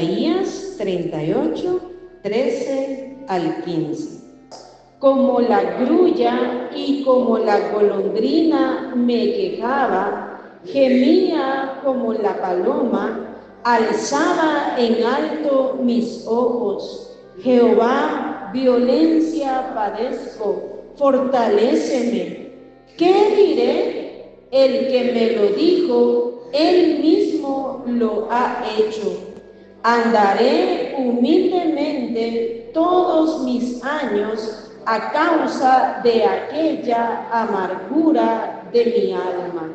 Isaías 38, 13 al 15. Como la grulla y como la golondrina me quejaba, gemía como la paloma, alzaba en alto mis ojos. Jehová, violencia padezco, fortaléceme. ¿Qué diré? El que me lo dijo, él mismo lo ha hecho. Andaré humildemente todos mis años a causa de aquella amargura de mi alma.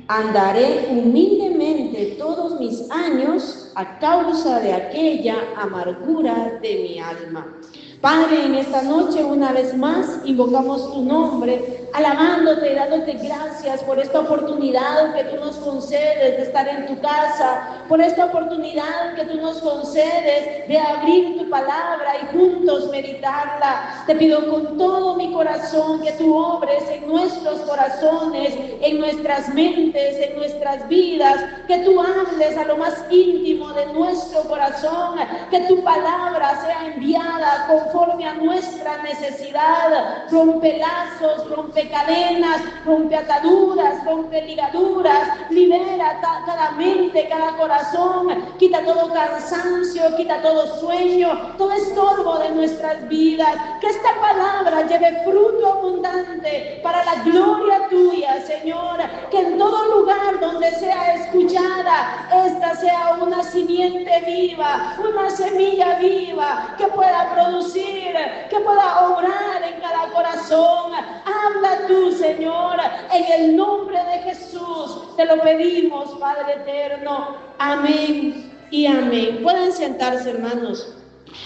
Andaré humildemente todos mis años a causa de aquella amargura de mi alma. Padre, en esta noche una vez más invocamos tu nombre, alabándote y dándote gracias por esta oportunidad que tú nos concedes de estar en tu casa, por esta oportunidad que tú nos concedes de abrir tu palabra y juntos meditarla. Te pido con todo mi corazón que tú obres en nuestros corazones, en nuestras mentes, en nuestras vidas, que tú hables a lo más íntimo de nuestro corazón, que tu palabra sea enviada conforme a nuestra necesidad. Rompe lazos, rompe cadenas, rompe ataduras, rompe ligaduras, libera cada mente, cada corazón, quita todo cansancio, quita todo sueño, todo estorbo de nuestras vidas. Que esta palabra lleve fruto abundante para la gloria tuya, Señor. Que en todo lugar donde sea escuchada, esta sea una simiente viva, una semilla viva que pueda producir, que pueda obrar en cada corazón. Habla tú, Señor, en el nombre de Jesús. Te lo pedimos, Padre eterno. Amén y amén. Pueden sentarse, hermanos.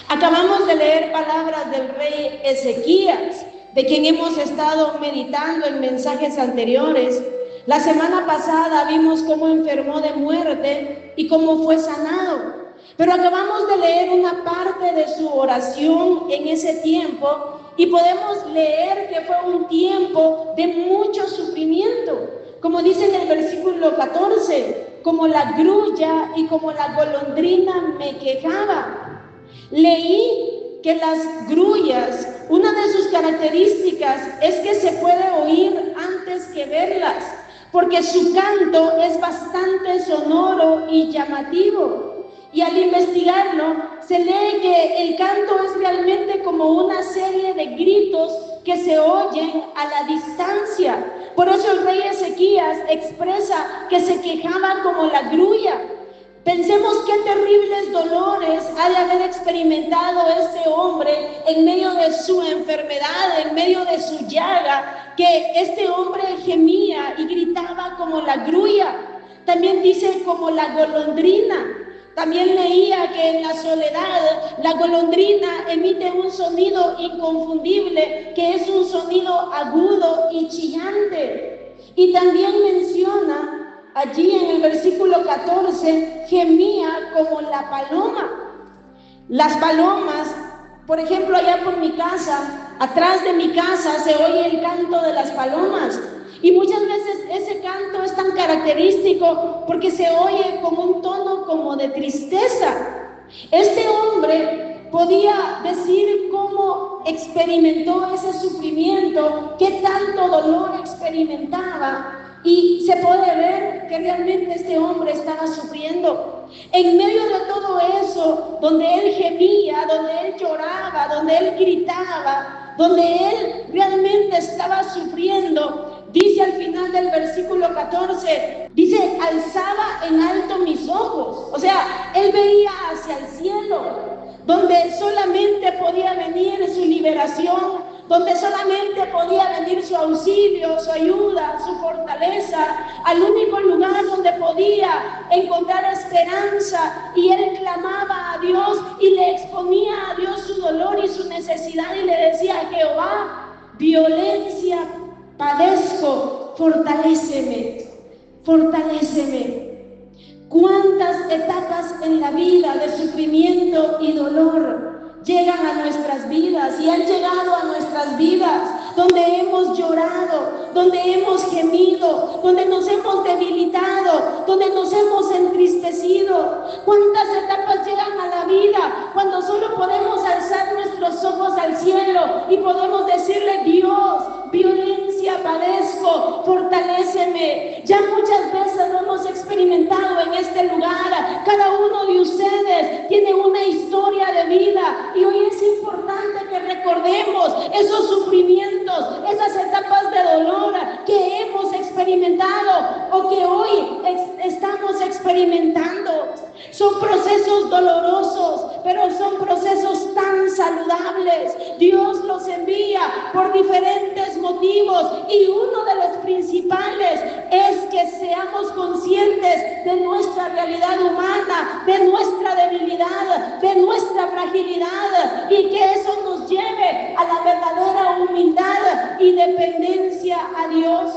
Acabamos de leer palabras del rey Ezequías, de quien hemos estado meditando en mensajes anteriores. La semana pasada vimos cómo enfermó de muerte y cómo fue sanado. Pero acabamos de leer una parte de su oración en ese tiempo y podemos leer que fue un tiempo de mucho sufrimiento. Como dice en el versículo 14, como la grulla y como la golondrina me quejaba. Leí que las grullas, una de sus características es que se puede oír antes que verlas, porque su canto es bastante sonoro y llamativo. Y al investigarlo, se lee que el canto es realmente como una serie de gritos que se oyen a la distancia. Por eso el rey Ezequías expresa que se quejaba como la grulla. Pensemos qué terribles dolores ha de haber experimentado este hombre en medio de su enfermedad, en medio de su llaga, que este hombre gemía y gritaba como la grulla. También dice como la golondrina. También leía que en la soledad la golondrina emite un sonido inconfundible, que es un sonido agudo y chillante. Y también menciona allí en el versículo 14, gemía como la paloma. Las palomas, por ejemplo, allá por mi casa, atrás de mi casa se oye el canto de las palomas. Y muchas veces ese canto es tan característico porque se oye con un tono como de tristeza. Este hombre podía decir cómo experimentó ese sufrimiento, qué tanto dolor experimentaba, y se puede ver que realmente este hombre estaba sufriendo. En medio de todo eso, donde él gemía, donde él lloraba, donde él gritaba, donde él realmente estaba sufriendo, dice al final del versículo 14, dice, alzaba en alto mis ojos. O sea, él veía hacia el cielo, donde solamente podía venir su liberación, donde solamente podía venir su auxilio, su ayuda, su fortaleza, al único lugar donde podía encontrar esperanza. Y él clamaba a Dios y le exponía a Dios su dolor y su necesidad y le decía: Jehová, violencia padezco, fortaléceme, fortaléceme. ¿Cuántas etapas en la vida de sufrimiento y dolor llegan a nuestras vidas y han llegado a nuestras vidas? donde hemos llorado, donde hemos gemido, donde nos hemos debilitado, donde nos hemos entristecido. ¿Cuántas etapas llegan a la vida cuando solo podemos alzar nuestros ojos al cielo y podemos decirle: Dios, violencia padezco, fortaléceme? Ya muchas veces lo hemos experimentado en este lugar. Cada uno de ustedes tiene una historia de vida y hoy es importante que recordemos esos sufrimientos, esas etapas de dolor que hemos experimentado o que hoy estamos experimentando. Son procesos dolorosos, pero son procesos tan saludables. Dios los envía por diferentes motivos y uno de los principales es que seamos conscientes de nuestra realidad humana, de nuestra debilidad, de nuestra fragilidad, y que eso nos lleve a la verdadera humildad y dependencia a Dios.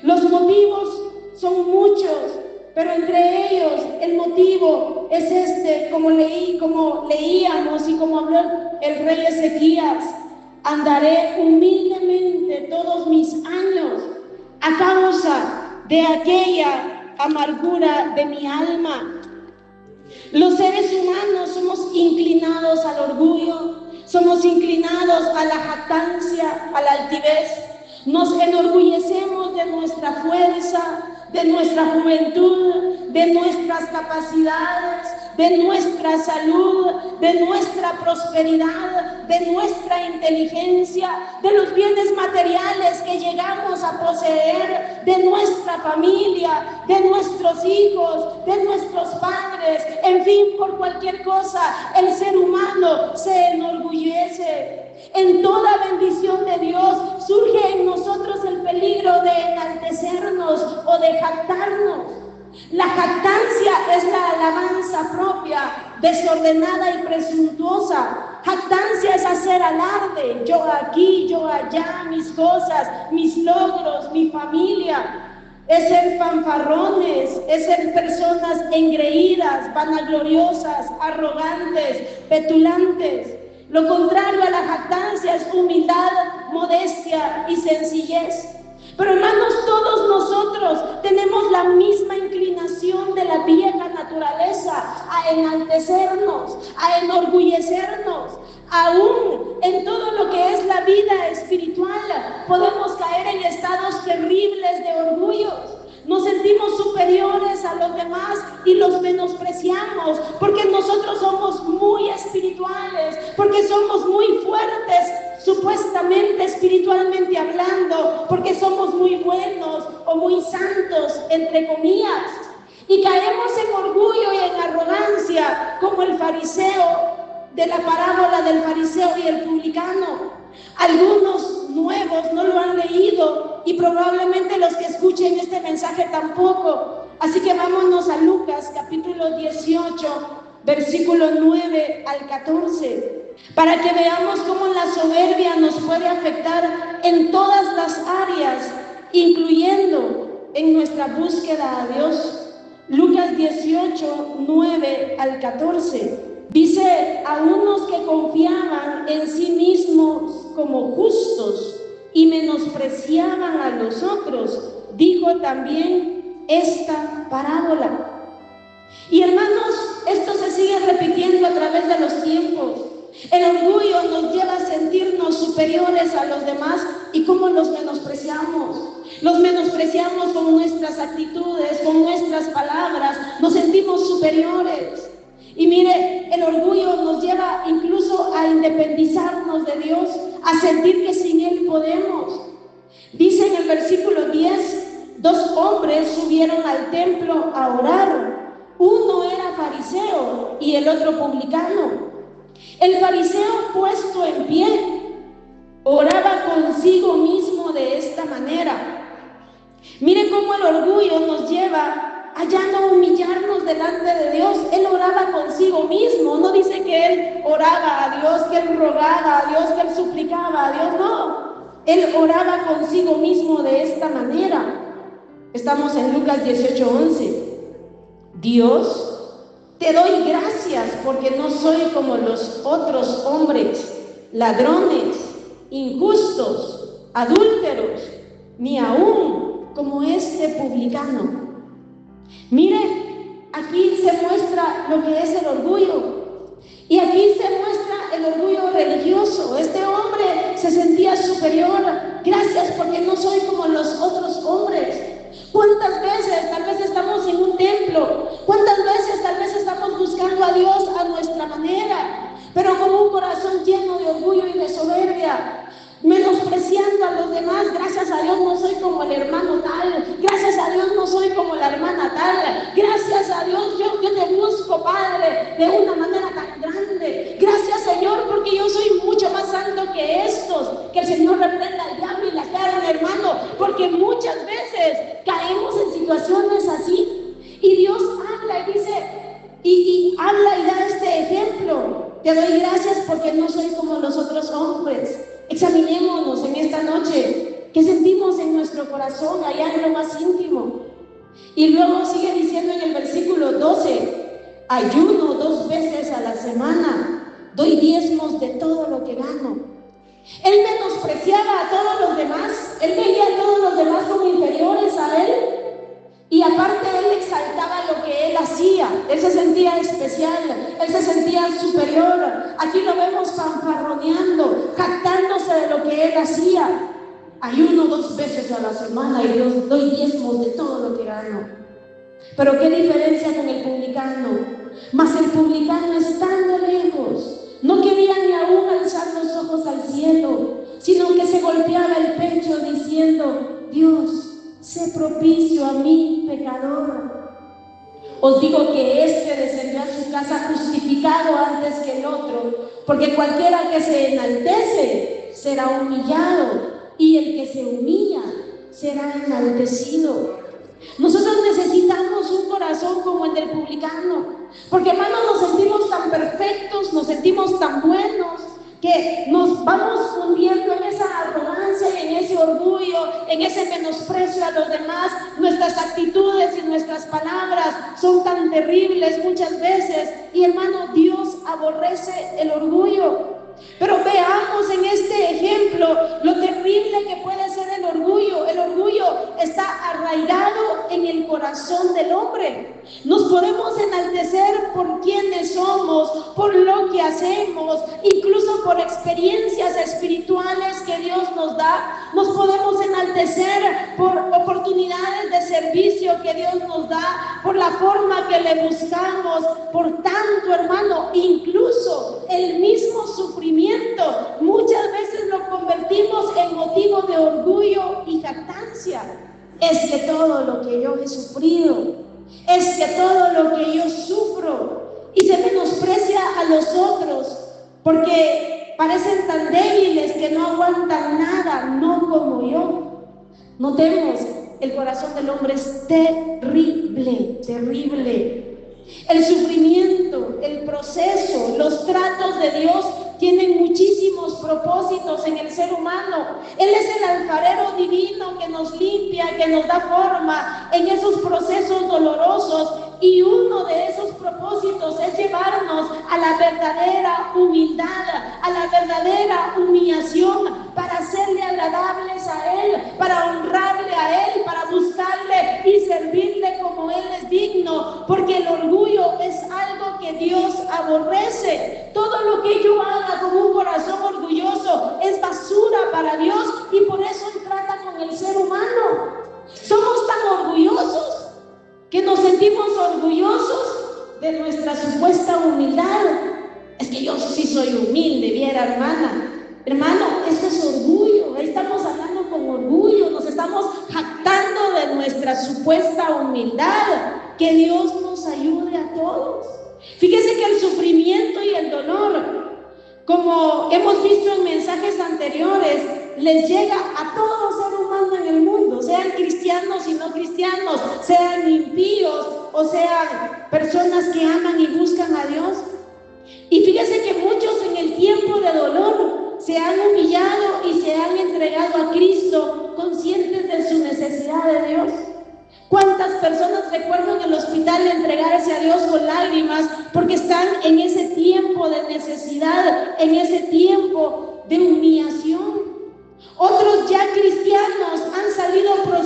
Los motivos son muchos, pero entre ellos el motivo es este, como leíamos y como habló el rey Ezequías: andaré humildemente todos mis años a causa de aquella amargura de mi alma. Los seres humanos somos inclinados al orgullo, somos inclinados a la jactancia, a la altivez. Nos enorgullecemos de nuestra fuerza, de nuestra juventud, de nuestras capacidades, de nuestra salud, de nuestra prosperidad, de nuestra inteligencia, de los bienes materiales que llegamos a poseer, de nuestra familia, de nuestros hijos, de nuestros padres. En fin, por cualquier cosa, el ser humano se enorgullece. En toda bendición de Dios surge en nosotros el peligro de enaltecernos o de jactarnos. La jactancia es la alabanza propia, desordenada y presuntuosa. Jactancia es hacer alarde: yo aquí, yo allá, mis cosas, mis logros, mi familia. Es ser fanfarrones, es ser personas engreídas, vanagloriosas, arrogantes, petulantes. Lo contrario a la jactancia es humildad, modestia y sencillez. Pero hermanos, todos nosotros tenemos la misma inclinación de la vieja naturaleza a enaltecernos, a enorgullecernos. Aún en todo lo que es la vida espiritual podemos caer en estados terribles de orgullo. Nos sentimos superiores a los demás y los menospreciamos porque nosotros somos muy espirituales, porque somos muy fuertes, supuestamente espiritualmente hablando, porque somos muy buenos o muy santos, entre comillas, y caemos en orgullo y en arrogancia, como el fariseo de la parábola del fariseo y el publicano. Algunos nuevos no lo han leído y probablemente los que escuchen este mensaje tampoco. Así que vámonos a Lucas capítulo 18, versículo 9 al 14, para que veamos cómo la soberbia nos puede afectar en todas las áreas, incluyendo en nuestra búsqueda a Dios. Lucas 18, 9 al 14. Dice: a unos que confiaban en sí mismos como justos y menospreciaban a los otros, dijo también esta parábola. Y hermanos, esto se sigue repitiendo a través de los tiempos. El orgullo nos lleva a sentirnos superiores a los demás. ¿Y cómo los menospreciamos? Los menospreciamos con nuestras actitudes, con nuestras palabras. Nos sentimos superiores. Y mire, el orgullo nos lleva incluso a independizarnos de Dios, a sentir que sin Él podemos. Dice en el versículo 10, 2 hombres subieron al templo a orar. Uno era fariseo y el otro publicano. El fariseo, puesto en pie, oraba consigo mismo de esta manera. Mire cómo el orgullo nos lleva a ya no humillarnos delante de Dios. Él oraba consigo mismo. No dice que él oraba a Dios, que él rogaba a Dios, que él suplicaba a Dios. No, él oraba consigo mismo de esta manera. Estamos en Lucas 18:11. Dios, te doy gracias porque no soy como los otros hombres, ladrones, injustos, adúlteros, ni aún como este publicano. Mire, aquí se muestra lo que es el orgullo. Y aquí se muestra el orgullo religioso. Este hombre se sentía superior. Gracias porque no soy como los otros hombres. ¿Cuántas veces tal vez estamos en un templo? ¿Cuántas veces tal vez estamos buscando a Dios a nuestra manera? Pero con un corazón lleno de orgullo y de soberbia, menospreciando a los demás. Gracias a Dios no soy como el hermano tal. Gracias a Dios no soy como la hermana tal. Gracias a Dios yo te busco, Padre, de una manera tan grande. Gracias, Señor, porque yo soy mucho más santo que estos. Que el Señor reprenda al diablo y la carne, hermano, porque muchas veces caemos en situaciones así. Y Dios habla y dice, y habla y da este ejemplo. Te doy gracias porque no soy como los otros hombres. Examinémonos en esta noche. ¿Qué sentimos en nuestro corazón, allá en lo más íntimo? Y luego sigue diciendo en el versículo 12: ayuno 2 veces a la semana, doy diezmos de todo lo que gano. Él menospreciaba a todos los demás. Él veía a todos los demás como inferiores a él. Y aparte él exaltaba lo que él hacía. Él se sentía especial, él se sentía superior. Aquí lo vemos fanfarroneando, jactándose de lo que él hacía. Ayuno 2 veces a la semana y doy diezmos de todo lo que gano. Pero qué diferencia con el publicano. Mas el publicano, estando lejos, no quería ni aún alzar los ojos al cielo, sino que se golpeaba el pecho diciendo: Dios, sé propicio a mí, pecador. Os digo que este descendió a su casa justificado antes que el otro, porque cualquiera que se enaltece será humillado, y el que se humilla será enaltecido. Nosotros necesitamos un corazón como el del publicano, porque hermanos, nos sentimos tan perfectos, nos sentimos tan buenos, que nos vamos hundiendo en esa arrogancia y en ese orgullo, en ese menosprecio a los demás. Nuestras actitudes y nuestras palabras son tan terribles muchas veces. Y hermano, Dios aborrece el orgullo. Pero veamos en este ejemplo lo terrible que puede ser el orgullo. El orgullo está arraigado en el corazón del hombre. Nos podemos enaltecer por quienes somos, por lo que hacemos, incluso por experiencias espirituales que Dios nos da. Nos podemos enaltecer por oportunidades de servicio que Dios nos da, por la forma que le buscamos. Por tanto, hermano, incluso el mismo sufrimiento muchas veces lo convertimos en motivo de orgullo y jactancia. Es que todo lo que yo he sufrido, es que todo lo que yo sufro, y se menosprecia a los otros porque parecen tan débiles que no aguantan nada, no como yo. Notemos, el corazón del hombre es terrible, terrible. El sufrimiento, el proceso, los tratos de Dios tienen muchísimos propósitos en el ser humano. Él es el alfarero divino que nos limpia, que nos da forma en esos procesos dolorosos, y uno de esos propósitos es llevarnos a la verdadera humildad, a la verdadera humillación, para hacerle agradables a Él, para honrarle a Él, para buscarle y servirle como Él es digno, porque el orgullo es algo que Dios aborrece. Todo lo que yo haga con un corazón orgulloso es basura para Dios, y por eso Él trata con el ser humano. Somos tan orgullosos que nos sentimos orgullosos de nuestra supuesta humildad. Es que yo sí soy humilde, viera, hermana. Hermano, eso es orgullo. Ahí estamos hablando con orgullo, nos estamos jactando de nuestra supuesta humildad. Que Dios nos ayude a todos. Fíjese que el sufrimiento y el dolor, como hemos visto en mensajes anteriores, les llega a todo ser humano en el mundo, sean cristianos y no cristianos, sean impíos o sean personas que aman y buscan a Dios. Y fíjese que muchos en el tiempo de dolor se han humillado y se han entregado a Cristo, conscientes de su necesidad de Dios. ¿Cuántas personas recuerdo en el hospital entregarse a Dios con lágrimas porque están en ese tiempo de necesidad, en ese tiempo de humillación? Otros ya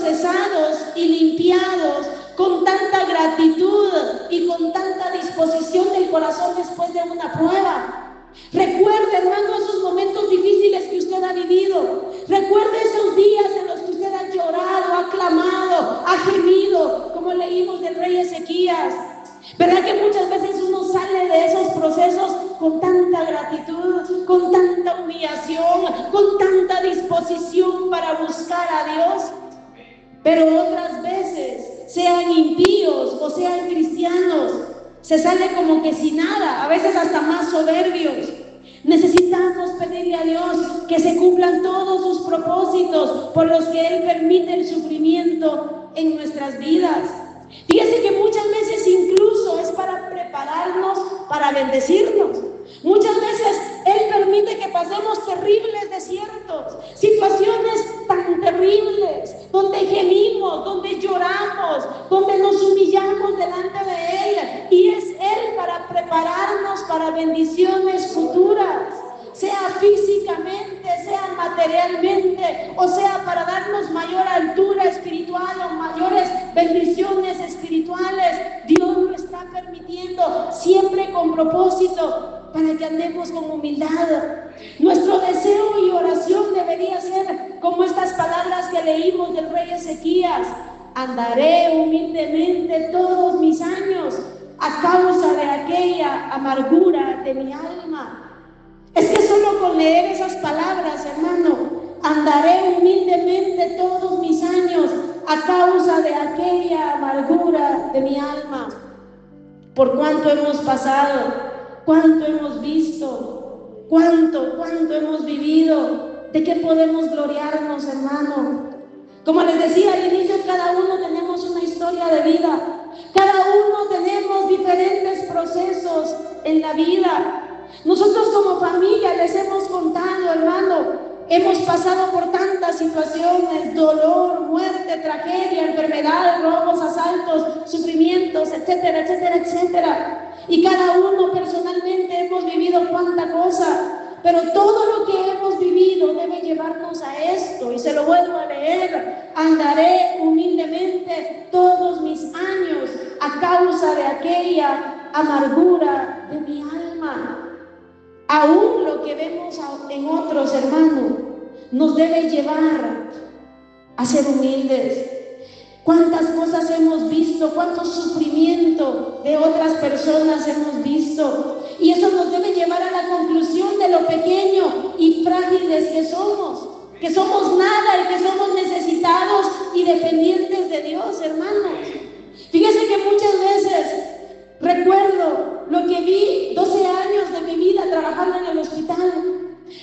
procesados y limpiados con tanta gratitud y con tanta disposición del corazón después de una prueba. Recuerde, hermano, esos momentos difíciles que usted ha vivido. Recuerde esos días en los que usted ha llorado, ha clamado, ha gemido, como leímos del rey Ezequías. ¿Verdad que muchas veces uno sale de esos procesos con tanta gratitud, con tanta humillación, con tanta disposición para buscar a Dios? Pero otras veces, sean impíos o sean cristianos, se sale como que sin nada, a veces hasta más soberbios. Necesitamos pedirle a Dios que se cumplan todos sus propósitos por los que Él permite el sufrimiento en nuestras vidas. Fíjese que muchas veces incluso es para prepararnos para bendecirnos. Muchas veces Él permite que pasemos terribles desiertos, situaciones tan terribles, donde gemimos, donde lloramos, donde nos humillamos delante de Él. Y es Él para prepararnos para bendiciones futuras, sea físicamente, sea materialmente, o sea para darnos mayor altura espiritual o mayores bendiciones espirituales. Dios lo está permitiendo siempre con propósito, para que andemos con humildad. Nuestro deseo y oración debería ser como estas palabras que leímos del rey Ezequías: andaré humildemente todos mis años a causa de aquella amargura de mi alma. Es que solo con leer esas palabras, hermano, andaré humildemente todos mis años a causa de aquella amargura de mi alma. Por cuánto hemos pasado, cuánto hemos visto, cuánto hemos vivido. ¿De qué podemos gloriarnos, hermano? Como les decía al inicio, cada uno tenemos una historia de vida. Cada uno tenemos diferentes procesos en la vida. Nosotros como familia les hemos contado, hermano, hemos pasado por tantas situaciones: dolor, muerte, tragedia, enfermedad, robos, asaltos, sufrimientos, etcétera, etcétera, etcétera. Y cada uno personalmente hemos vivido cuánta cosa. Pero todo lo que hemos vivido debe llevarnos a esto, y se lo vuelvo a leer: andaré humildemente todos mis años a causa de aquella amargura de mi alma. Aún lo que vemos en otros, hermanos, nos debe llevar a ser humildes. Cuántas cosas hemos visto, cuánto sufrimiento de otras personas hemos visto, y eso nos debe llevar a la conclusión de lo pequeño y frágiles que somos nada y que somos necesitados y dependientes de Dios, hermanos. Fíjense que muchas veces recuerdo lo que vi 12 años de mi vida trabajando en el hospital,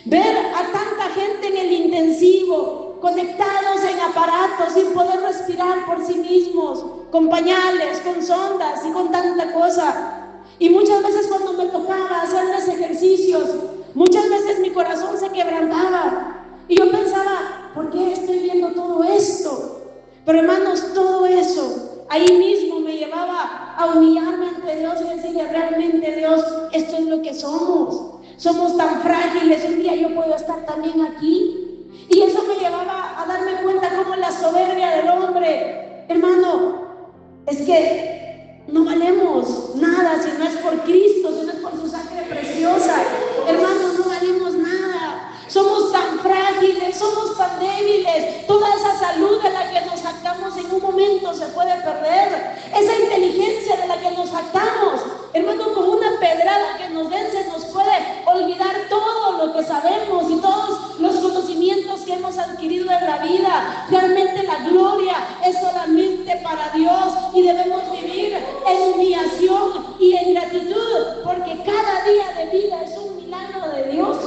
ver a tanta gente en el intensivo, conectados en aparatos sin poder respirar por sí mismos, con pañales, con sondas y con tanta cosa. Y muchas veces cuando me tocaba hacerles ejercicios, muchas veces mi corazón se quebrantaba y yo pensaba: ¿por qué estoy viendo todo esto? Pero hermanos, todo eso ahí mismo me llevaba a humillarme ante Dios y decirle: realmente, Dios, esto es lo que somos tan frágiles, un día yo puedo estar también aquí. Y eso me llevaba a darme cuenta cómo la soberbia del hombre, hermano, es que no valemos nada si no es por Cristo, si no es por su sangre preciosa. Hermano, no valemos nada. Somos tan frágiles, somos tan débiles. Toda esa salud de la que nos jactamos en un momento se puede perder. Esa inteligencia de la que nos jactamos, hermano, con una pedrada que nos den se nos puede olvidar todo lo que sabemos y todos los conocimientos que hemos adquirido en la vida. Realmente la gloria es solamente para Dios y debemos vivir en humillación y en gratitud, porque cada día de vida es un milagro de Dios.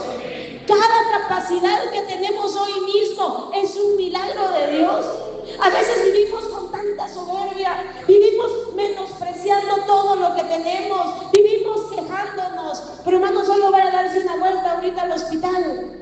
Cada capacidad que tenemos hoy mismo es un milagro de Dios. A veces vivimos con tanta soberbia, vivimos menospreciando todo lo que tenemos, vivimos quejándonos. Pero hermano, solo van a darse una vuelta ahorita al hospital.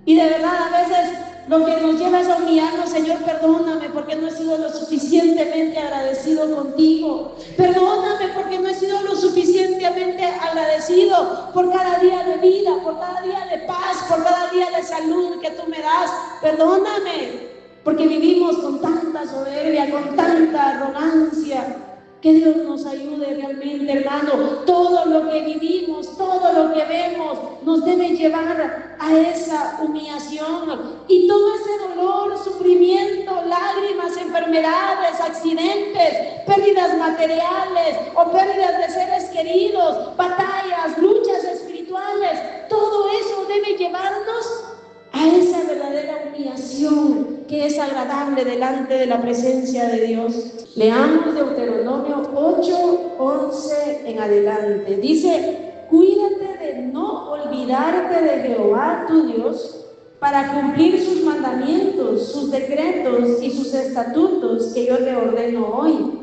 Y de verdad a veces lo que nos lleva es a humillarnos: Señor, perdóname porque no he sido lo suficientemente agradecido contigo. Perdóname porque no he sido lo suficientemente agradecido por cada día de vida, por cada día de paz, por cada día de salud que tú me das. Perdóname. porque vivimos con tanta soberbia, con tanta arrogancia. Que Dios nos ayude realmente, hermano. Todo lo que vivimos, todo lo que vemos, nos debe llevar a esa humillación. Y todo ese dolor, sufrimiento, lágrimas, enfermedades, accidentes, pérdidas materiales o pérdidas de seres queridos, batallas, luchas espirituales, todo eso debe llevarnos a esa verdadera humillación que es agradable delante de la presencia de Dios. Leamos Deuteronomio 8:11 en adelante. Dice: cuídate de no olvidarte de Jehová tu Dios para cumplir sus mandamientos, sus decretos y sus estatutos que yo te ordeno hoy.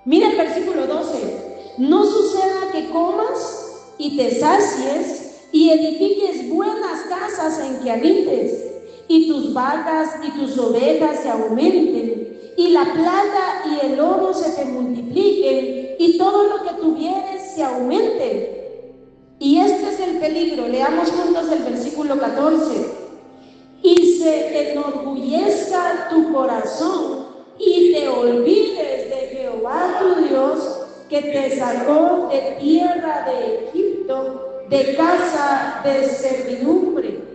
Mira el versículo 12. No suceda que comas y te sacies y edifiques buenas casas en que habites, y tus vacas y tus ovejas se aumenten, y la plata y el oro se te multipliquen, y todo lo que tuvieres se aumente. Y este es el peligro. Leamos juntos el versículo 14. Y se enorgullezca tu corazón, y te olvides de Jehová tu Dios, que te sacó de tierra de Egipto, de casa de servidumbre.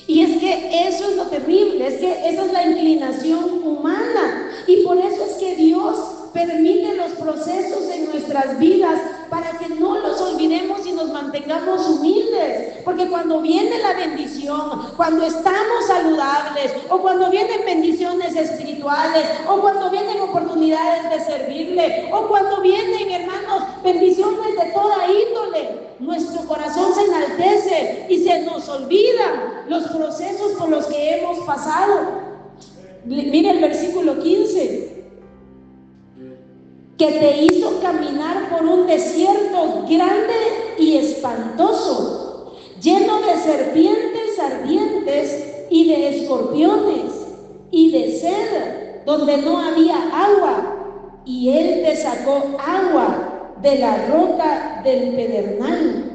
Y es que eso es lo terrible, es que esa es la inclinación humana, y por eso es que Dios permite los procesos en nuestras vidas para que no los olvidemos y nos mantengamos humildes, porque cuando viene la bendición, cuando estamos saludables, o cuando vienen bendiciones espirituales, o cuando vienen oportunidades de servirle, o cuando vienen, hermanos, bendiciones de toda índole, nuestro corazón se enaltece y se nos olvidan los procesos por los que hemos pasado. Mire el versículo 15. Que te hizo caminar por un desierto grande y espantoso, lleno de serpientes ardientes y de escorpiones y de sed, donde no había agua, y él te sacó agua de la roca del pedernal,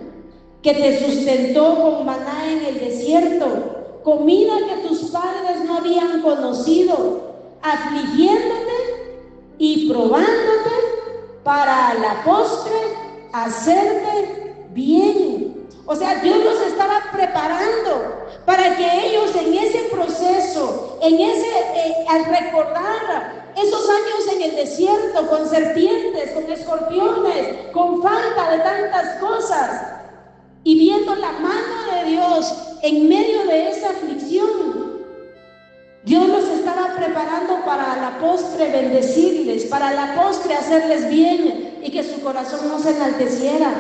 que te sustentó con maná en el desierto, comida que tus padres no habían conocido, afligiéndote y probándote para a la postre hacerte bien. O sea, Dios los estaba preparando para que ellos en ese proceso, al recordar esos años en el desierto, con serpientes, con escorpiones, con falta de tantas cosas, y viendo la mano de Dios en medio de esa aflicción, Dios los estaba preparando para a la postre bendecirles, para a la postre hacerles bien, y que su corazón no se enalteciera.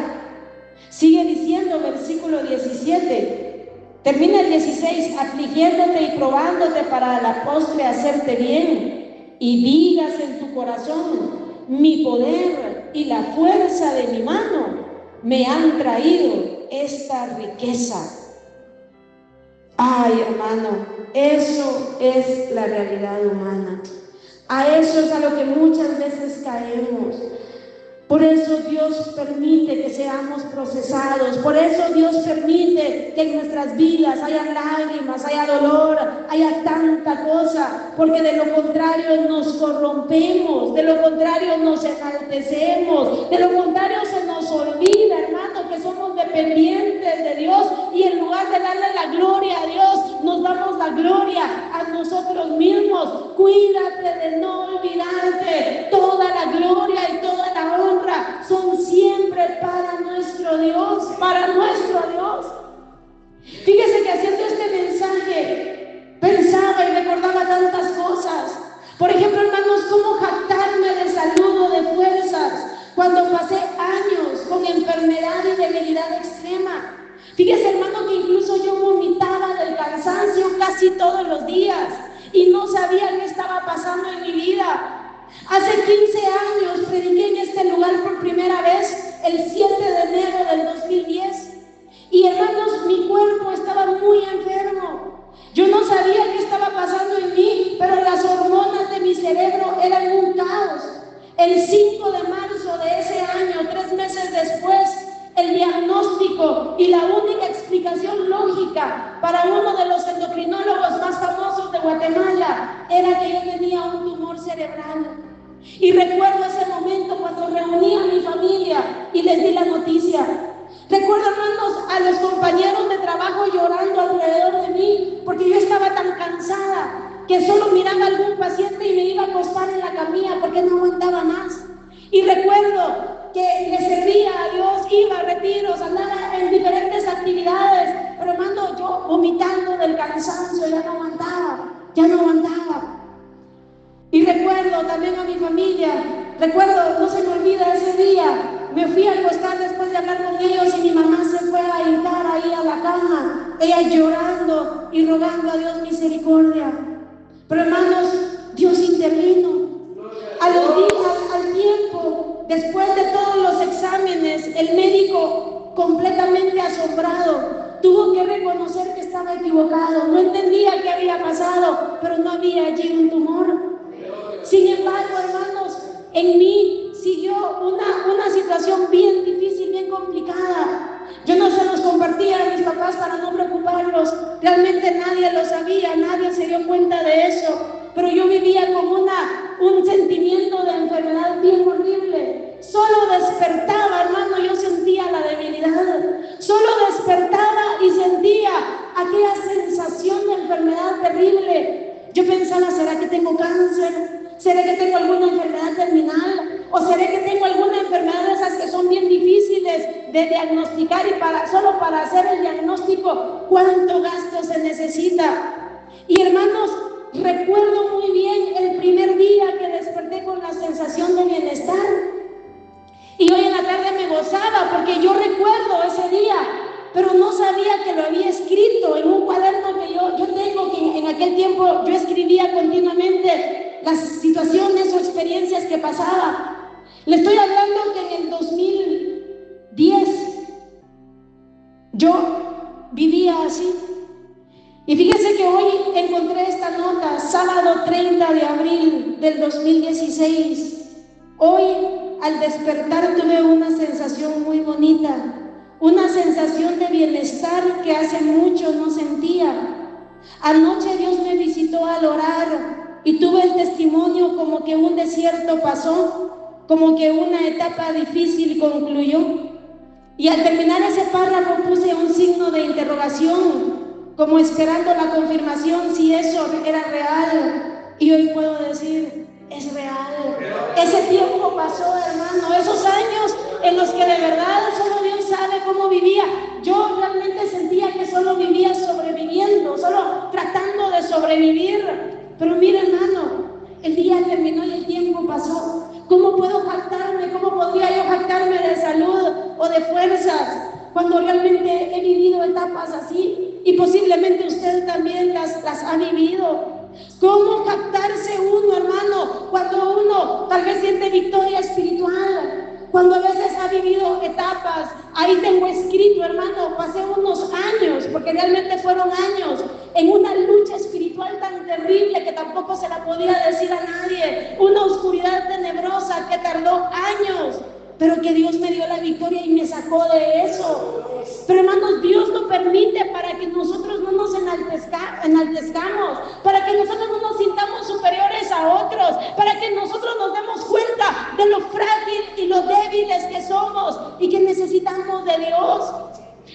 Sigue diciendo versículo 17, termina el 16, afligiéndote y probándote para a la postre hacerte bien, y digas en tu corazón: mi poder y la fuerza de mi mano me han traído esta riqueza. Ay, hermano, eso es la realidad humana. A eso es a lo que muchas veces caemos. Por eso Dios permite que seamos procesados. Por eso Dios permite que en nuestras vidas haya lágrimas, haya dolor, haya tanta cosa. Porque de lo contrario nos corrompemos, de lo contrario nos enaltecemos, de lo contrario se nos olvida, hermano, que somos dependientes de Dios, y en lugar de darle la gloria a Dios, nos damos la gloria a nosotros mismos. Cuídate de no olvidarte. Toda la gloria y toda la honra son siempre para nuestro Dios, para nuestro Dios. Fíjese que haciendo este mensaje pensaba y recordaba tantas cosas. Por ejemplo, hermanos, cómo jactarme de salud o de fuerzas cuando pasé años con enfermedad y debilidad extrema. Fíjese, hermano, que incluso yo vomitaba del cansancio casi todos los días y no sabía qué estaba pasando en mi vida. Hace 15 años prediqué en este lugar por primera vez, el 7 de enero del 2010. Y hermanos, mi cuerpo estaba muy enfermo. Yo no sabía qué estaba pasando en mí, pero las hormonas de mi cerebro eran un caos. El 5 de marzo de ese año, 3 meses después, el diagnóstico y la única explicación lógica para uno de los endocrinólogos más famosos de Guatemala sabía era que yo tenía un tumor cerebral. Y recuerdo ese momento cuando reuní a mi familia y les di la noticia. Recuerdo, hermanos, a los compañeros de trabajo llorando alrededor de mí, porque yo estaba tan cansada que solo miraba a algún paciente y me iba a acostar en la camilla porque no aguantaba más. Y recuerdo que le servía a Dios, iba a retiros, andaba en diferentes actividades, pero hermano, yo vomitando del cansancio, ya no aguantaba. Y recuerdo también a mi familia, no se me olvida ese día, me fui a acostar después de hablar con ellos y mi mamá se fue a hincar ahí a la cama, ella llorando y rogando a Dios misericordia. Pero hermanos, Dios intervino. Al tiempo, después de todos los exámenes, el médico, completamente asombrado, tuvo que reconocer que estaba equivocado. No entendía qué había pasado, pero no había allí un tumor. Sin embargo, hermanos, en mí siguió una situación bien difícil, bien complicada. Yo no se los compartía a mis papás para no preocuparlos. Realmente nadie lo sabía, nadie se dio cuenta de eso. Pero yo vivía con un sentimiento de enfermedad bien horrible. Solo despertaba, hermano, yo sentía la debilidad. Solo despertaba y sentía aquella sensación de enfermedad terrible. Yo pensaba, ¿será que tengo cáncer? ¿Será que tengo alguna enfermedad terminal? ¿O será que tengo alguna enfermedad de esas que son bien difíciles de diagnosticar y solo para hacer el diagnóstico, cuánto gasto se necesita? Y hermanos, recuerdo muy bien el primer día que desperté con la sensación de bienestar. Y hoy en la tarde me gozaba porque yo recuerdo ese día, pero no sabía que lo había escrito en un cuaderno que yo tengo, que en aquel tiempo yo escribía continuamente las situaciones o experiencias que pasaba. Le estoy hablando que en el 2010 yo vivía así. Y fíjese que hoy encontré esta nota, sábado 30 de abril del 2016. Hoy al despertar tuve una sensación muy bonita, una sensación de bienestar que hace mucho no sentía. Anoche Dios me visitó al orar y tuve el testimonio como que un desierto pasó, como que una etapa difícil concluyó. Y al terminar ese párrafo puse un signo de interrogación, como esperando la confirmación si eso era real. Y hoy puedo decir, es real. Ese tiempo pasó, hermano, esos años en los que de verdad solo Dios sabe cómo vivía. Yo realmente sentía que solo vivía sobreviviendo, solo tratando de sobrevivir. Pero mira, hermano, el día terminó y el tiempo pasó. ¿Cómo puedo jactarme? ¿Cómo podría yo jactarme de salud o de fuerzas cuando realmente he vivido etapas así? Y posiblemente usted también las ha vivido. ¿Cómo jactarse uno, hermano, cuando uno tal vez siente victoria espiritual? Cuando a veces ha vivido etapas. Ahí tengo escrito, hermano, pasé unos años, porque realmente fueron años, en una lucha espiritual tan terrible que tampoco se la podía decir a nadie, una oscuridad tenebrosa que tardó años, pero que Dios me dio la victoria y me sacó de eso. Pero hermanos, Dios lo permite para que nosotros no nos enaltezcamos, para que nosotros no nos sintamos superiores a otros, para que nosotros nos demos cuenta de lo frágil y lo débiles que somos y que necesitamos de Dios.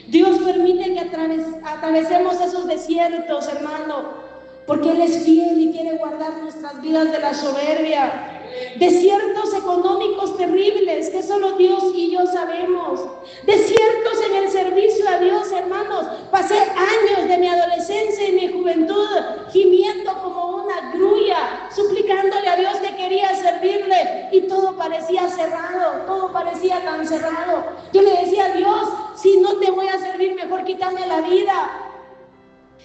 Dios permite que atravesemos esos desiertos, hermano, porque Él es fiel y quiere guardar nuestras vidas de la soberbia. Desiertos económicos terribles que solo Dios y yo sabemos. Desiertos en el servicio a Dios, hermanos. Pasé años de mi adolescencia y mi juventud gimiendo como una grulla, suplicándole a Dios que quería servirle, y todo parecía cerrado, todo parecía tan cerrado. Yo le decía a Dios, si no te voy a servir, mejor quítame la vida.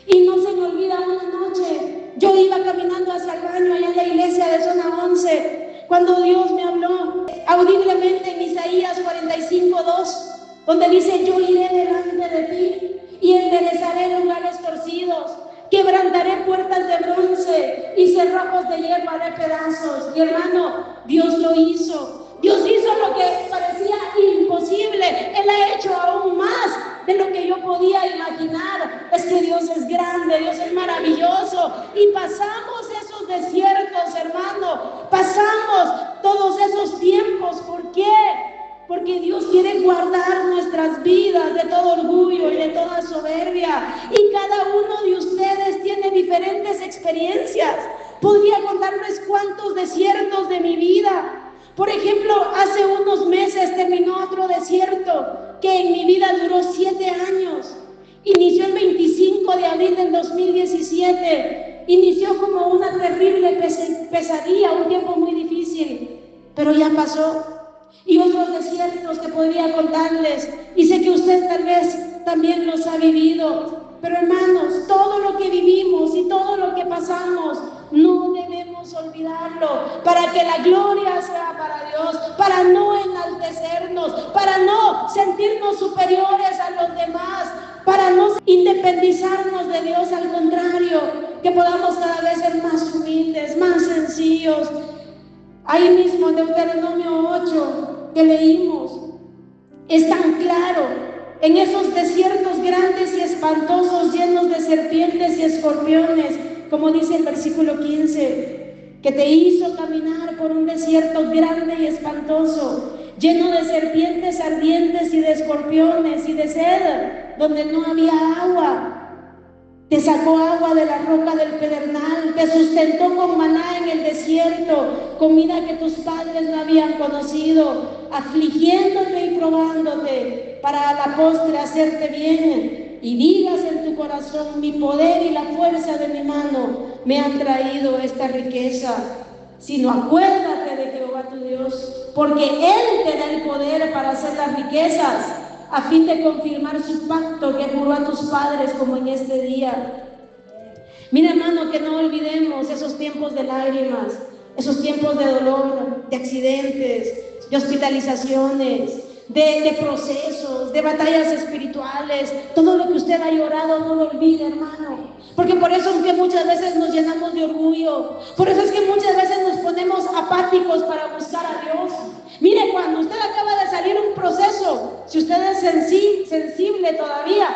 Y no se me olvida una noche, yo iba caminando hacia el baño allá en la iglesia de zona 11, cuando Dios me habló audiblemente en Isaías 45:2, donde dice: yo iré delante de ti y enderezaré lugares torcidos, quebrantaré puertas de bronce y cerrojos de hierro haré pedazos. Y hermano, Dios lo hizo. Dios hizo lo que parecía imposible. Él ha hecho aún más de lo que yo podía imaginar. Es que Dios es grande, Dios es maravilloso. Y pasamos desiertos, hermano. Pasamos todos esos tiempos. ¿Por qué? Porque Dios quiere guardar nuestras vidas de todo orgullo y de toda soberbia. Y cada uno de ustedes tiene diferentes experiencias. Podría contarles cuántos desiertos de mi vida. Por ejemplo, hace unos meses terminó otro desierto que en mi vida duró 7 años. Inició el 25 de abril del 2017. Inició como una terrible pesadilla, un tiempo muy difícil, pero ya pasó. Y otros desiertos que podría contarles, y sé que usted tal vez también los ha vivido. Pero hermanos, todo lo que vivimos y todo lo que pasamos, no debemos olvidarlo, para que la gloria sea para Dios, para no enaltecernos, para no sentirnos superiores a los demás, para no independizarnos de Dios, al contrario, que podamos cada vez ser más humildes, más sencillos. Ahí mismo en Deuteronomio 8 que leímos, es tan claro, en esos desiertos grandes y espantosos, llenos de serpientes y escorpiones, como dice el versículo 15, que te hizo caminar por un desierto grande y espantoso, lleno de serpientes ardientes y de escorpiones y de sed, donde no había agua. Te sacó agua de la roca del pedernal, te sustentó con maná en el desierto, comida que tus padres no habían conocido, afligiéndote y probándote, para a la postre hacerte bien. Y digas en tu corazón: mi poder y la fuerza de mi mano me han traído esta riqueza. Sino acuérdate de Jehová tu Dios, porque Él te da el poder para hacer las riquezas, a fin de confirmar su pacto que juró a tus padres, como en este día. Mira, hermano, que no olvidemos esos tiempos de lágrimas, esos tiempos de dolor, de accidentes, de hospitalizaciones, de procesos, de batallas espirituales. Todo lo que usted ha llorado, no lo olvide, hermano. Porque por eso es que muchas veces nos llenamos de orgullo. Por eso es que muchas veces nos ponemos apáticos para buscar a Dios. Mire, cuando usted acaba de salir un proceso, si usted es sensible todavía,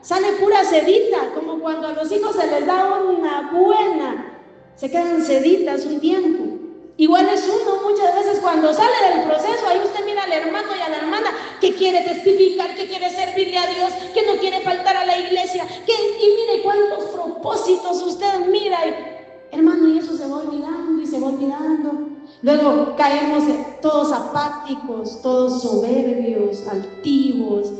sale pura sedita, como cuando a los hijos se les da una buena, se quedan seditas un tiempo. Igual es uno muchas veces cuando sale del proceso, ahí usted mira al hermano y a la hermana que quiere testificar, que quiere servirle a Dios, que no quiere faltar a la iglesia, y mire cuántos propósitos usted mira, hermano, y eso se va olvidando y se va olvidando. Luego caemos todos apáticos, todos soberbios, altivos.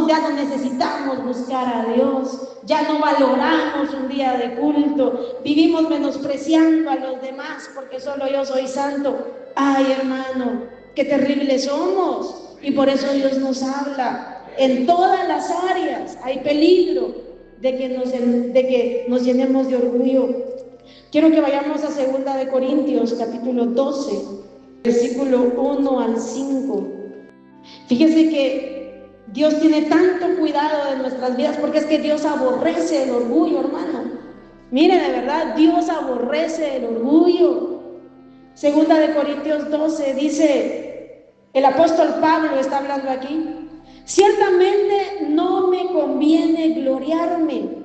Ya no necesitamos buscar a Dios, ya no valoramos un día de culto, vivimos menospreciando a los demás porque solo yo soy santo. Ay, hermano, qué terribles somos. Y por eso Dios nos habla. En todas las áreas hay peligro de que nos llenemos de orgullo. Quiero que vayamos a 2 de Corintios, capítulo 12, versículo 1 al 5. Fíjese que Dios tiene tanto cuidado de nuestras vidas, porque es que Dios aborrece el orgullo, hermano. Mire, de verdad, Dios aborrece el orgullo. 2 de Corintios 12 dice, el apóstol Pablo está hablando aquí: ciertamente no me conviene gloriarme.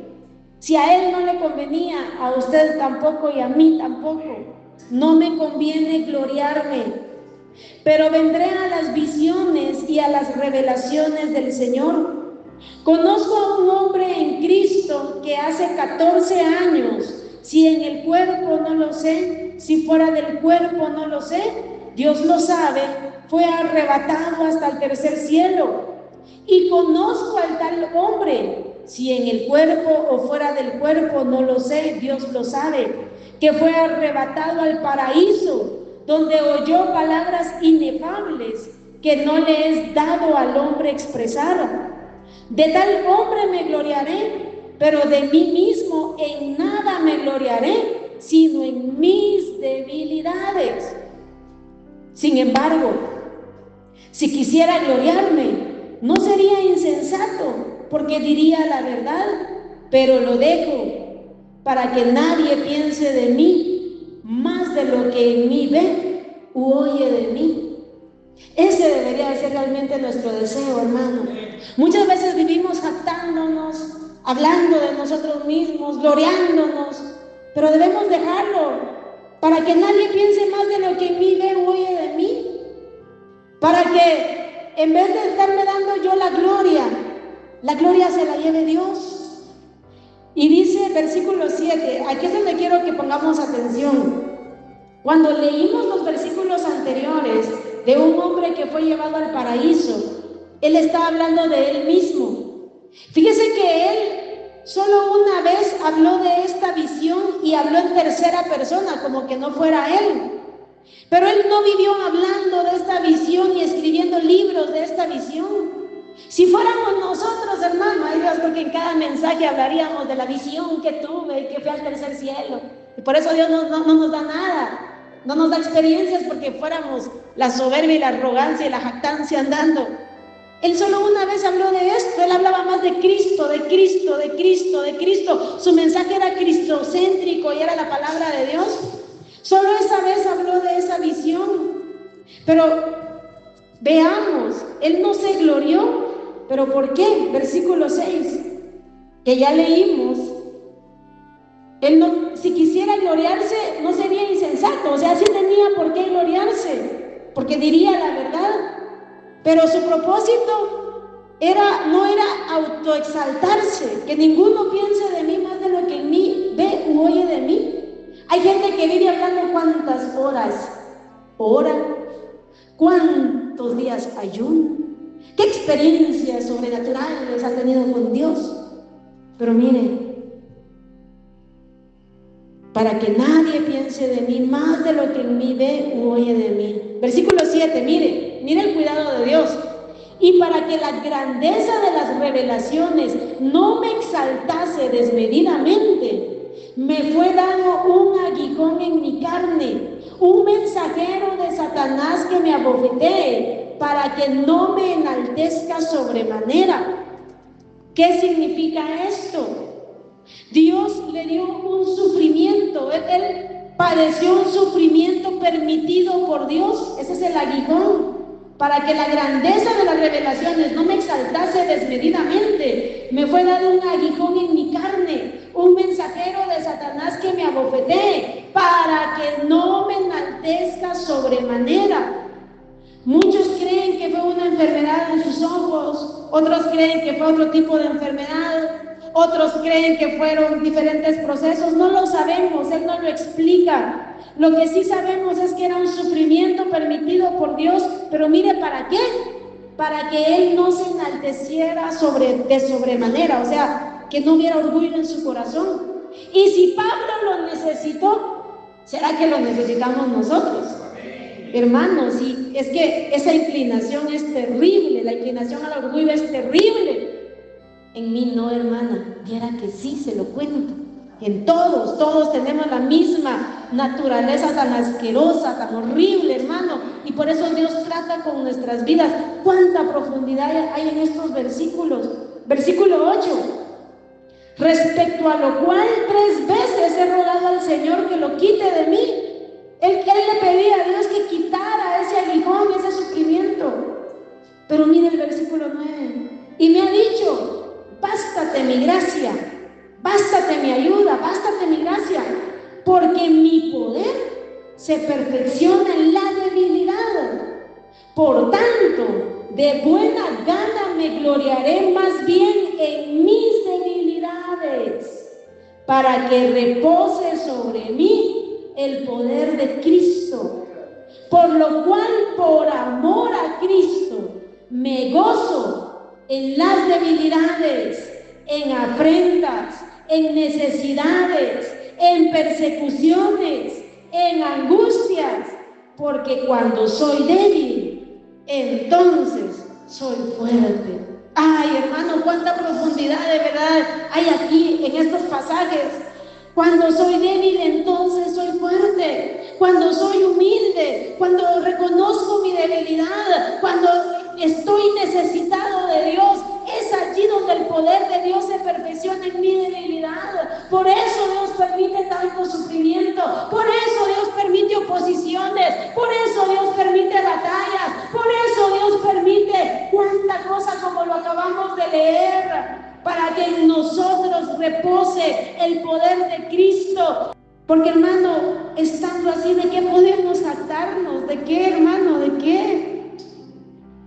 Si a él no le convenía, a usted tampoco y a mí tampoco. No me conviene gloriarme. Pero vendré a las visiones y a las revelaciones del Señor. Conozco a un hombre en Cristo que hace 14 años, si en el cuerpo no lo sé, si fuera del cuerpo no lo sé, Dios lo sabe, fue arrebatado hasta el tercer cielo. Y conozco al tal hombre, si en el cuerpo o fuera del cuerpo no lo sé, Dios lo sabe, que fue arrebatado al paraíso, donde oyó palabras inefables que no le es dado al hombre expresar. De tal hombre me gloriaré, pero de mí mismo en nada me gloriaré, sino en mis debilidades. Sin embargo, si quisiera gloriarme, no sería insensato, porque diría la verdad, pero lo dejo para que nadie piense de mí más de lo que en mí ve u oye de mí. Ese debería de ser realmente nuestro deseo, hermano. Muchas veces vivimos jactándonos, hablando de nosotros mismos, gloriándonos, pero debemos dejarlo para que nadie piense más de lo que en mí ve o oye de mí, para que en vez de estarme dando yo la gloria se la lleve Dios. Y dice versículo 7, aquí es donde quiero que pongamos atención. Cuando leímos los versículos anteriores de un hombre que fue llevado al paraíso, él está hablando de él mismo. Fíjese que él solo una vez habló de esta visión y habló en tercera persona, como que no fuera él. Pero él no vivió hablando de esta visión y escribiendo libros de esta visión. Si fuéramos nosotros, hermano, ay Dios, porque en cada mensaje hablaríamos de la visión que tuve y que fui al tercer cielo. Y por eso Dios no nos da nada, no nos da experiencias, porque fuéramos la soberbia y la arrogancia y la jactancia andando. Él solo una vez habló de esto, él hablaba más de Cristo, de Cristo, de Cristo, de Cristo. Su mensaje era cristocéntrico y era la palabra de Dios. Solo esa vez habló de esa visión. Pero veamos, él no se glorió. ¿Pero por qué? Versículo 6, que ya leímos. Él no, si quisiera gloriarse, no sería insensato. O sea, sí tenía por qué gloriarse, porque diría la verdad. Pero su propósito no era autoexaltarse, que ninguno piense de mí más de lo que en mí ve u oye de mí. Hay gente que vive hablando cuántas horas ora, cuántos días ayuno, qué experiencias sobrenaturales ha tenido con Dios. Pero mire, para que nadie piense de mí más de lo que en mí ve u oye de mí. Versículo 7, mire el cuidado de Dios. Y para que la grandeza de las revelaciones no me exaltase desmedidamente, me fue dado un aguijón en mi carne, un mensajero de Satanás que me abofetee, para que no me enaltezca sobremanera. ¿Qué significa esto? Dios le dio un sufrimiento, él padeció un sufrimiento permitido por Dios. Ese es el aguijón. Para que la grandeza de las revelaciones no me exaltase desmedidamente, me fue dado un aguijón en mi carne, un mensajero de Satanás que me abofetee, para que no me enaltezca sobremanera. Muchos creen que fue una enfermedad en sus ojos, otros creen que fue otro tipo de enfermedad, otros creen que fueron diferentes procesos. No lo sabemos, él no lo explica. Lo que sí sabemos es que era un sufrimiento permitido por Dios, pero mire, ¿para qué? Para que él no se enalteciera de sobremanera, o sea, que no hubiera orgullo en su corazón. Y si Pablo lo necesitó, ¿será que lo necesitamos nosotros? Hermanos, sí, es que esa inclinación es terrible, la inclinación al orgullo es terrible. En mí no, hermana, viera que sí, se lo cuento. En todos tenemos la misma naturaleza tan asquerosa, tan horrible, hermano. Y por eso Dios trata con nuestras vidas. ¿Cuánta profundidad hay en estos versículos? Versículo 8. Respecto a lo cual 3 veces he rogado al Señor que lo quite de mí. Él le pedía a Dios que quitara ese aguijón, ese sufrimiento. Pero mire el versículo 9. Y me ha dicho: bástate mi gracia, bástate mi ayuda, bástate mi gracia, porque mi poder se perfecciona en la debilidad. Por tanto, de buena gana me gloriaré más bien en mis debilidades, para que repose sobre mí el poder de Cristo. Por lo cual, por amor a Cristo, me gozo en las debilidades, en afrentas, en necesidades, en persecuciones, en angustias, porque cuando soy débil, entonces soy fuerte. Ay, hermano, cuánta profundidad de verdad hay aquí en estos pasajes. Cuando soy débil, entonces soy fuerte. Cuando soy humilde, cuando reconozco mi debilidad, cuando estoy necesitado de Dios, es allí donde el poder de Dios se perfecciona en mi debilidad. Por eso Dios permite tanto sufrimiento, por eso Dios permite oposiciones, por eso Dios permite batallas, por eso Dios permite cuánta cosa como lo acabamos de leer, para que en nosotros repose el poder de Cristo. Porque, hermano, estando así, ¿de qué podemos jactarnos? ¿De qué, hermano? ¿De qué?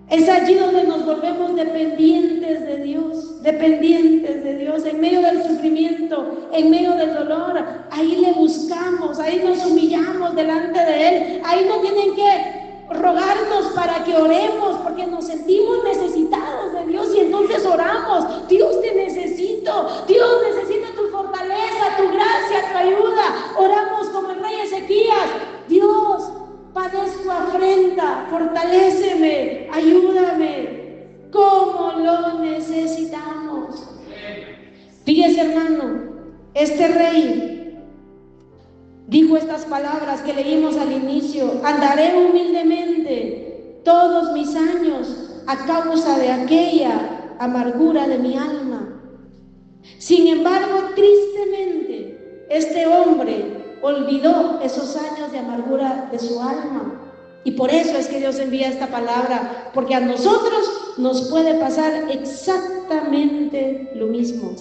Es allí donde nos volvemos dependientes de Dios, en medio del sufrimiento, en medio del dolor. Ahí le buscamos, ahí nos humillamos delante de Él. Ahí no tienen que rogarnos para que oremos, porque nos sentimos necesitados de Dios y entonces oramos. Dios, te necesito, Dios, necesita tu fortaleza, tu gracia, tu ayuda. Oramos como el rey Ezequías: Dios, padezco afrenta, fortaléceme, ayúdame, como lo necesitamos. Fíjese, hermano, este rey dijo estas palabras que leímos al inicio: andaré humildemente todos mis años a causa de aquella amargura de mi alma. Sin embargo, tristemente, este hombre olvidó esos años de amargura de su alma. Y por eso es que Dios envía esta palabra, porque a nosotros nos puede pasar exactamente lo mismo.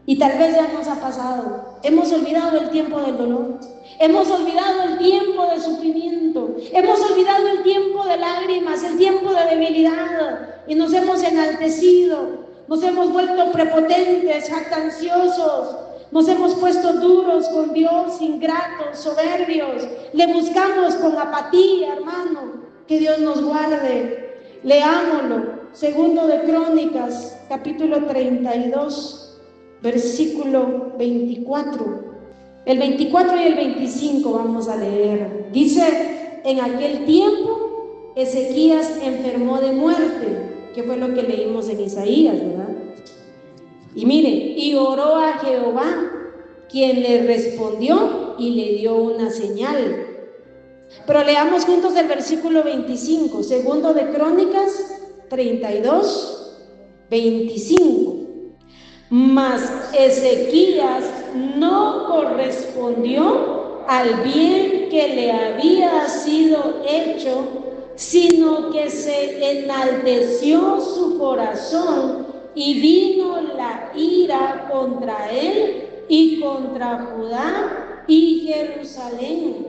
Y tal vez ya nos ha pasado. Hemos olvidado el tiempo del dolor, hemos olvidado el tiempo del sufrimiento, hemos olvidado el tiempo de lágrimas, el tiempo de debilidad, y nos hemos enaltecido, nos hemos vuelto prepotentes, jactanciosos. Nos hemos puesto duros con Dios, ingratos, soberbios. Le buscamos con apatía, hermano. Que Dios nos guarde. Leámoslo. Segundo de Crónicas, capítulo 32, versículo 24. El 24 y el 25 vamos a leer. Dice: en aquel tiempo Ezequías enfermó de muerte, que fue lo que leímos en Isaías, ¿verdad? Y mire, y oró a Jehová, quien le respondió y le dio una señal. Pero leamos juntos el versículo 25, segundo de Crónicas 32, 25. Mas Ezequías no correspondió al bien que le había sido hecho, sino que se enalteció su corazón, y vino la ira contra él y contra Judá y Jerusalén.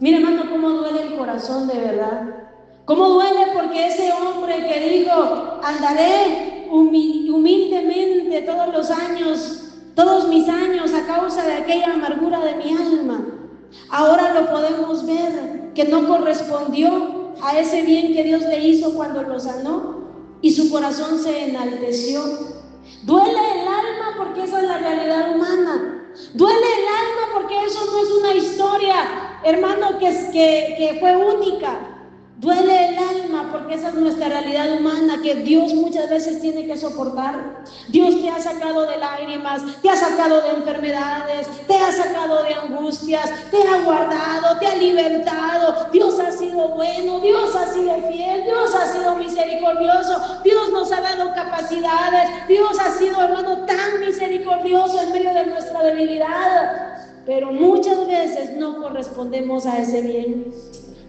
Mira, hermano, cómo duele el corazón de verdad. Cómo duele, porque ese hombre que dijo: andaré humildemente todos los años, todos mis años, a causa de aquella amargura de mi alma, ahora lo podemos ver que no correspondió a ese bien que Dios le hizo cuando lo sanó, y su corazón se enalteció. Duele el alma, porque esa es la realidad humana. Duele el alma porque eso no es una historia, hermano, que fue única. Duele el alma porque esa es nuestra realidad humana, que Dios muchas veces tiene que soportar. Dios te ha sacado de lágrimas, te ha sacado de enfermedades, te ha sacado de angustias, te ha guardado, te ha libertado. Dios ha sido bueno, Dios ha sido fiel, Dios ha sido misericordioso, Dios nos ha dado capacidades, Dios ha sido, hermano, tan misericordioso en medio de nuestra debilidad. Pero muchas veces no correspondemos a ese bien.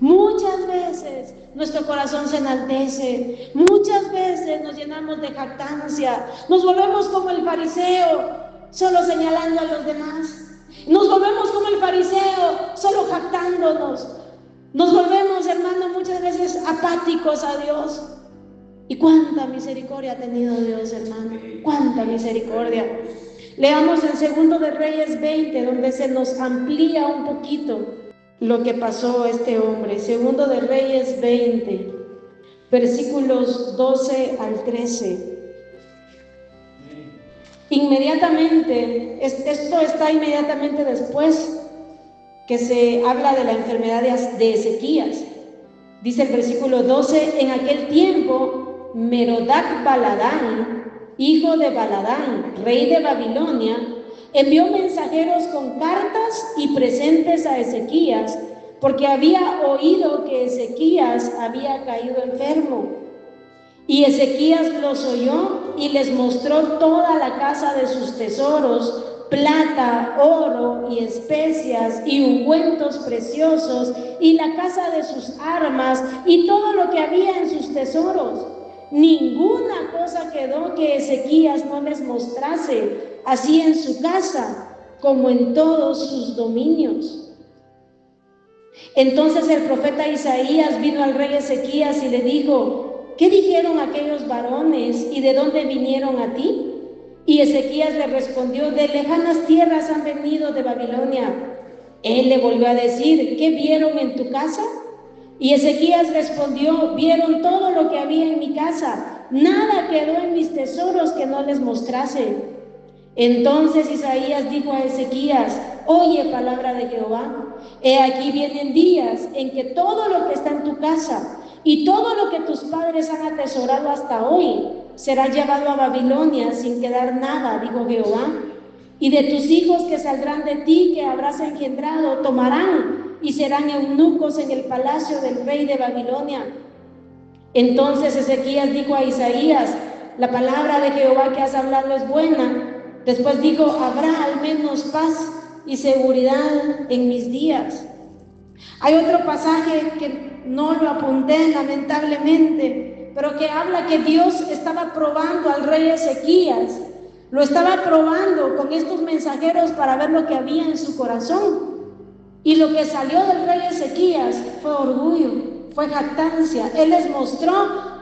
Muchas veces nuestro corazón se enaltece, muchas veces nos llenamos de jactancia, nos volvemos como el fariseo, solo señalando a los demás. Nos volvemos como el fariseo, solo jactándonos. Nos volvemos, hermano, muchas veces apáticos a Dios. ¿Y cuánta misericordia ha tenido Dios, hermano? ¿Cuánta misericordia? Leamos en Segundo de Reyes 20, donde se nos amplía un poquito lo que pasó a este hombre. Segundo de Reyes 20, versículos 12 al 13. Inmediatamente, esto está inmediatamente después que se habla de la enfermedad de Ezequías. Dice el versículo 12: en aquel tiempo Merodac Baladán, hijo de Baladán, rey de Babilonia, envió mensajeros con cartas y presentes a Ezequías, porque había oído que Ezequías había caído enfermo. Y Ezequías los oyó y les mostró toda la casa de sus tesoros, plata, oro y especias y ungüentos preciosos, y la casa de sus armas y todo lo que había en sus tesoros. Ninguna cosa quedó que Ezequías no les mostrase, así en su casa como en todos sus dominios. Entonces el profeta Isaías vino al rey Ezequías y le dijo: ¿qué dijeron aquellos varones y de dónde vinieron a ti? Y Ezequías le respondió: de lejanas tierras han venido de Babilonia. Él le volvió a decir: ¿qué vieron en tu casa? Y Ezequías respondió: vieron todo lo que había en mi casa, nada quedó en mis tesoros que no les mostrase. Entonces Isaías dijo a Ezequías: oye palabra de Jehová, he aquí vienen días en que todo lo que está en tu casa y todo lo que tus padres han atesorado hasta hoy será llevado a Babilonia sin quedar nada, dijo Jehová. Y de tus hijos que saldrán de ti, que habrás engendrado, tomarán y serán eunucos en el palacio del rey de Babilonia. Entonces Ezequías dijo a Isaías: la palabra de Jehová que has hablado es buena. Después dijo: habrá al menos paz y seguridad en mis días. Hay otro pasaje que no lo apunté lamentablemente, pero que habla que Dios estaba probando al rey Ezequías. Lo estaba probando con estos mensajeros para ver lo que había en su corazón. Y lo que salió del rey Ezequías fue orgullo, fue jactancia. Él les mostró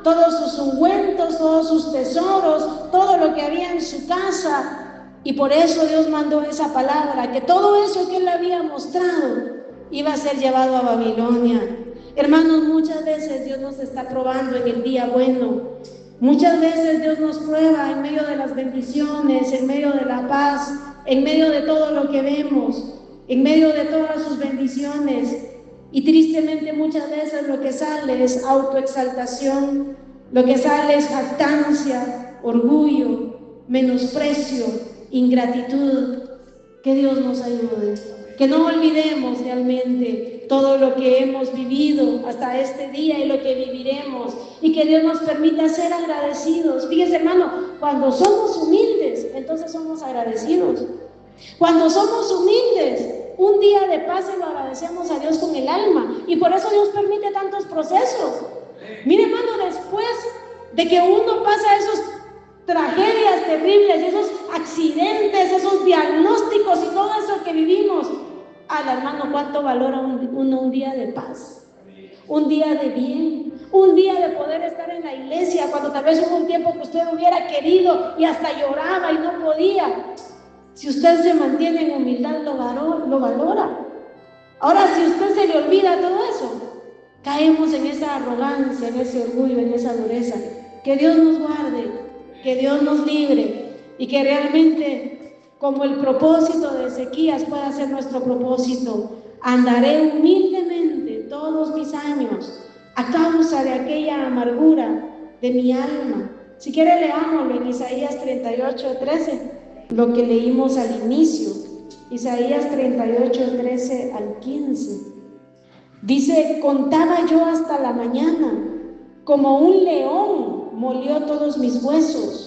todos sus ungüentos, todos sus tesoros, todo lo que había en su casa. Y por eso Dios mandó esa palabra, que todo eso que él había mostrado iba a ser llevado a Babilonia. Hermanos, muchas veces Dios nos está probando en el día bueno. Muchas veces Dios nos prueba en medio de las bendiciones, en medio de la paz, en medio de todo lo que vemos, en medio de todas sus bendiciones. Y tristemente muchas veces lo que sale es autoexaltación, lo que sale es jactancia, orgullo, menosprecio, ingratitud. Que Dios nos ayude, que no olvidemos realmente todo lo que hemos vivido hasta este día y lo que viviremos, y que Dios nos permita ser agradecidos. Fíjese, hermano, cuando somos humildes, entonces somos agradecidos. Cuando somos humildes, un día de paz se lo agradecemos a Dios con el alma, y por eso Dios permite tantos procesos. Mire, hermano, después de que uno pasa esos tragedias terribles, esos accidentes, esos diagnósticos y todo eso que vivimos, hermano, ¿cuánto valora uno un día de paz? Un día de bien, un día de poder estar en la iglesia, cuando tal vez hubo un tiempo que usted hubiera querido y hasta lloraba y no podía. Si usted se mantiene en humildad, lo valora. Ahora, si usted se le olvida todo eso, caemos en esa arrogancia, en ese orgullo, en esa dureza. Que Dios nos guarde, que Dios nos libre, y que realmente, como el propósito de Ezequías pueda ser nuestro propósito. Andaré humildemente todos mis años a causa de aquella amargura de mi alma. Si quiere, leámoslo en Isaías 38:13, lo que leímos al inicio. Isaías 38:13 al 15. Dice: contaba yo hasta la mañana, como un león molió todos mis huesos.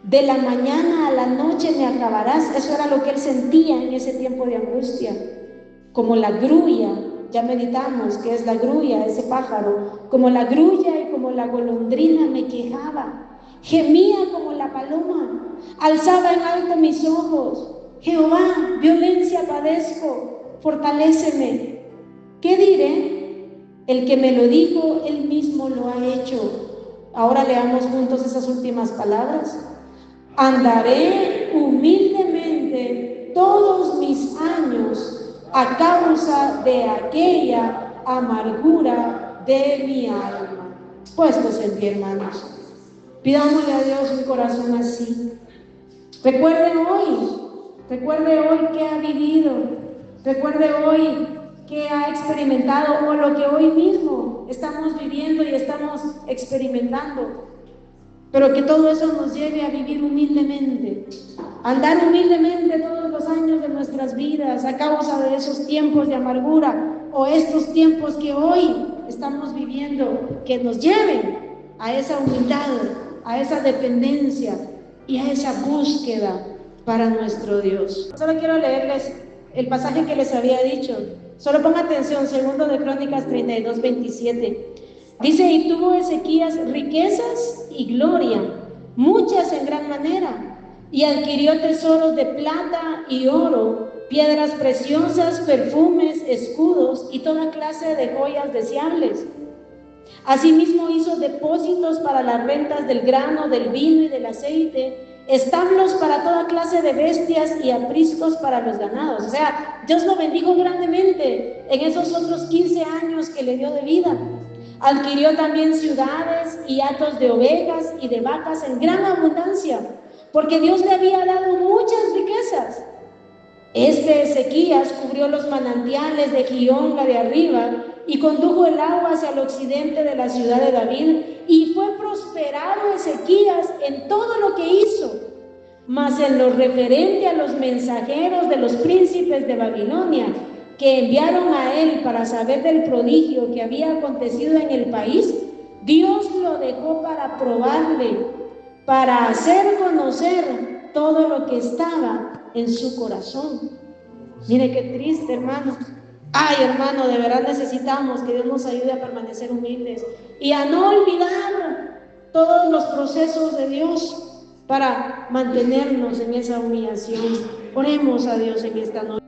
De la mañana a la noche me acabarás. Eso era lo que él sentía en ese tiempo de angustia. Como la grulla, ya meditamos que es la grulla, ese pájaro. Como la grulla y como la golondrina me quejaba. Gemía como la paloma, alzaba en alto mis ojos. Jehová, violencia padezco, fortaléceme. ¿Qué diré? El que me lo dijo, él mismo lo ha hecho. Ahora leamos juntos esas últimas palabras. Andaré humildemente todos mis años a causa de aquella amargura de mi alma. Puestos en pie, hermanos, pidámosle a Dios un corazón así. Recuerde hoy qué ha vivido, recuerde hoy qué ha experimentado, o lo que hoy mismo estamos viviendo y estamos experimentando. Pero que todo eso nos lleve a vivir humildemente, a andar humildemente todos los años de nuestras vidas a causa de esos tiempos de amargura o estos tiempos que hoy estamos viviendo, que nos lleven a esa humildad, a esa dependencia y a esa búsqueda para nuestro Dios. Solo quiero leerles el pasaje que les había dicho. Solo ponga atención, 2 de Crónicas 32:27. Dice: y tuvo Ezequías riquezas y gloria, muchas en gran manera, y adquirió tesoros de plata y oro, piedras preciosas, perfumes, escudos y toda clase de joyas deseables. Asimismo hizo depósitos para las rentas del grano, del vino y del aceite, establos para toda clase de bestias y apriscos para los ganados. O sea, Dios lo bendijo grandemente en esos otros 15 años que le dio de vida. Adquirió también ciudades y hatos de ovejas y de vacas en gran abundancia, porque Dios le había dado muchas riquezas. Ezequías cubrió los manantiales de Gihón de arriba y condujo el agua hacia el occidente de la ciudad de David, y fue prosperado Ezequías en todo lo que hizo. Mas en lo referente a los mensajeros de los príncipes de Babilonia, que enviaron a él para saber del prodigio que había acontecido en el país, Dios lo dejó para probarle, para hacer conocer todo lo que estaba en su corazón. Mire qué triste, hermano. Ay, hermano, de verdad necesitamos que Dios nos ayude a permanecer humildes y a no olvidar todos los procesos de Dios para mantenernos en esa humillación. Oremos a Dios en esta noche.